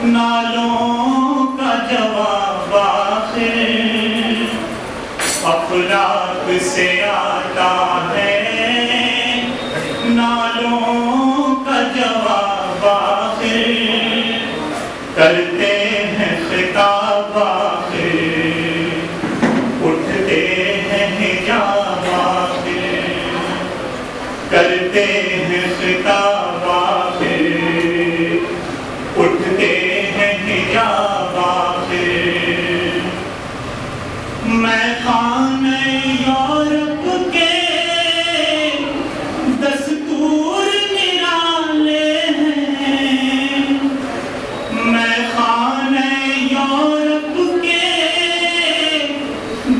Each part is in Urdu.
نالوں کا جواب آخر افلاک سے آتا ہے، نالوں کا جواب آخر کرتے ہیں خطاب آخر، اٹھتے ہیں حجاب آخر کرتے ہیں خطاب آخر، اٹھتے ہیں حجاب آخر۔ میں خانہ یورپ کے دستور نرالے ہیں، میں خانہ یورپ کے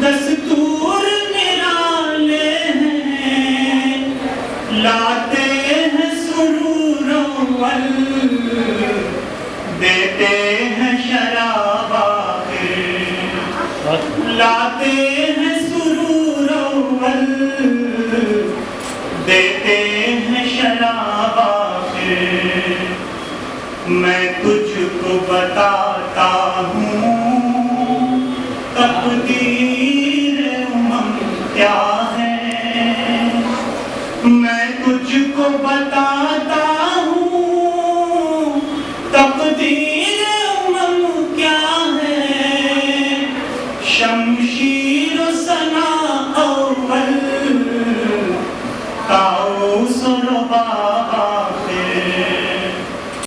دستور نرالے ہیں، لاتے ہیں سرور اول دیتے ہیں شراب آخر، لاتے ہیں سرور اول دیتے ہیں شراب آخر۔ میں تجھ کو بتاتا ہوں تقدیر امم کیا ہے، میں تجھ کو بتاتا ہوں تقدیر